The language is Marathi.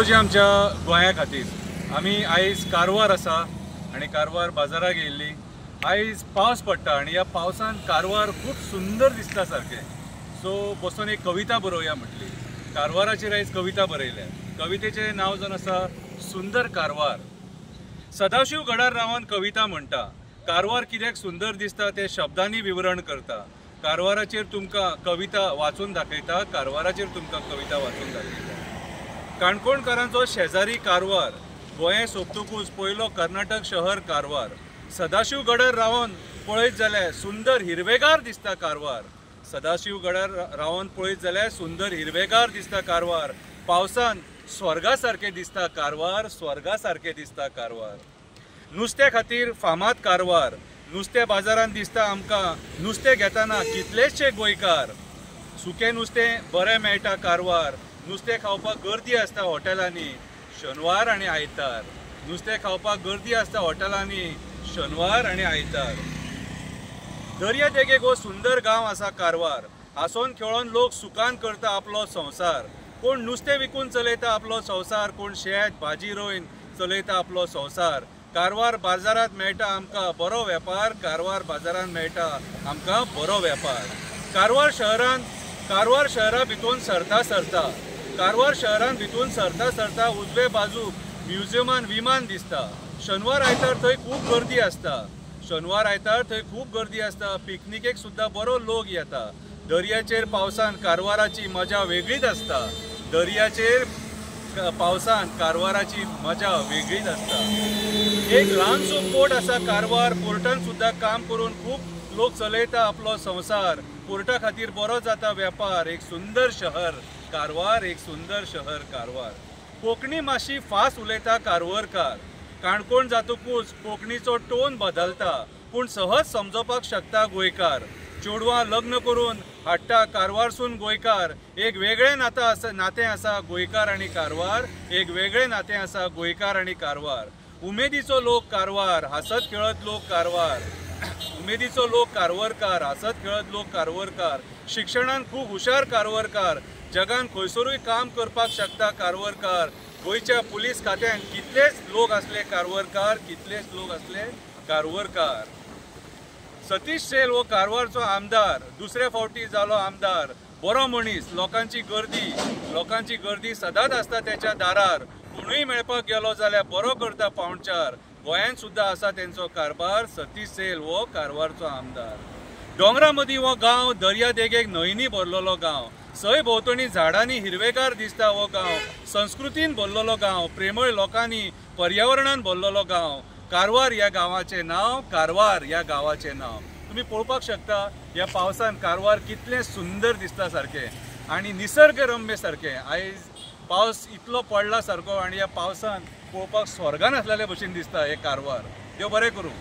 टेक्नॉलॉजी आमच्या गोंया खातीर आमी आयज कारवार आसा आनी कारवार बाजाराक येयल्ली। आयज पावस पडटा आनी ह्या पावसान कारवार खूब सुंदर दिसता सारकें। सो बसून एक कविता बरोवया म्हटली। कारवाराचेर आयज कविता बरयल्या। कवितेचें नांव जावन आसा सुंदर कारवार। सदाशिव गडार रावन कविता म्हणटा, कारवार कित्याक सुंदर दिसता तें शब्दांनी विवरण करता। कारवाराचेर तुमकां कविता वाचून दाखयता, कारवाराचेर तुमकां कविता वाचून दाखयता। काणकोणकारांचो शेजारी कारवार, गोंय सोंपतकूच पयलो कर्नाटक शहर कारवार। सदाशिव गडार रावन पळयत जाल्यार सुंदर हिरवेगार दिसता कारवार। सदाशिव गडार रावन पळयत जाल्यार सुंदर हिरवेगार दिसता कारवार। पावसान स्वर्गा सारकें दिसता कारवार, स्वर्गा सारकें दिसता कारवार। नुस्त्या खातीर फामाद कारवार। नुस्तें बाजारांत दिसता आमकां नुस्तें घेतना कितलेशे गोंयकार। सुकें नुस्तें बरें मेळटा कारवार। नुस्तें खावपाक गर्दी आसता हॉटेलांनी शेनवार आनी आयतार। नुस्तें खावपाक गर्दी आसता हॉटेलांनी शेनवार आनी आयतार। दर्या देगेक हो सुंदर गांव आसा कारवार। हांसोन खेळोन लोक सुखान करता आपलो संवसार। कोण नुस्तें विकून चलयता आपलो संवसार, कोण शेत भाजी रोवन चलयता आपलो संवसार। कारवार बाजारांत मेळटा आमकां बरो वेपार, कारवार बाजारांत मेळटा आमकां बरो वेपार। कारवार शहरा भितून सरता सरता उजवे बाजूक म्युजियमान विमान दिसता। शेनवार आयतार थंय खूब गर्दी आसता। पिकनिकेक सुद्दां बरो लोक येता। दर्याचेर पावसान कारवाराची मजा वेगळीच आसता। एक ल्हानसो पोर्ट आसा कारवार। पोर्टान सुद्दां काम करून खूब लोक चलयता आपलो संवसार। पोर्टा खातीर बरो जाता वेपार। एक सुंदर शहर कारवार, एक सुंदर शहर कारवार। कोंकणी मातशी फास्ट उलयता कारवारकार। काणकोण जातकूच कोंकणीचो टोन बदलता, पूण सहज समजोवपाक शकता गोंयकार। चेडवां लग्न करून हाडटा कारवारसून गोंयकार। एक वेगळें नातें आसा गोंयकार आनी कारवार। एक वेगळें नातें आसा गोंयकार आनी कारवार। उमेदीचो लोक कारवार, हांसत खेळत लोक कारवार। उमेदीचो लोक कारवारकार, हांसत खेळत लोक कारवारकार। शिक्षणान खूब हुशार कारवारकार। जगान खंयसरूय काम करपाक शकता कारवारकार। गोंयच्या पुलीस खात्यान कितलेच लोक असले कारवारकार। सतीश सेल हो कारवारचो आमदार, दुसरे फावटी जालो आमदार। बरो मनीस, लोकांची गर्दी सदांच आसता तेच्या दारार। कोणूय मेळपाक गेलो जाल्यार बरो करता पावणचार। गोंयांत सुद्दां आसा तेंचो कारभार। सतीश सेल हो कारवारचो आमदार। दोंगरा मदीं हो गांव, दर्या देगेक न्हंयनी भरलेलो गांव। सय भोंवतणी झाडांनी हिरवेगार दिसता हो गांव। संस्कृतीन भरलेलो गांव, प्रेमळ लोकांनी, पर्यावरणान भरलेलो गांव। कारवार ह्या गांवाचें नांव। तुम्ही पळोवपाक शकता ह्या पावसान कारवार कितलें सुंदर दिसता सारकें आनी निसर्गरम्य सारकें। आयज पावस इतलो पडला सारको आनी ह्या पावसान पळोवपाक स्वर्गान आसलेले भशेन दिसता हे कारवार। देव बरें करूं।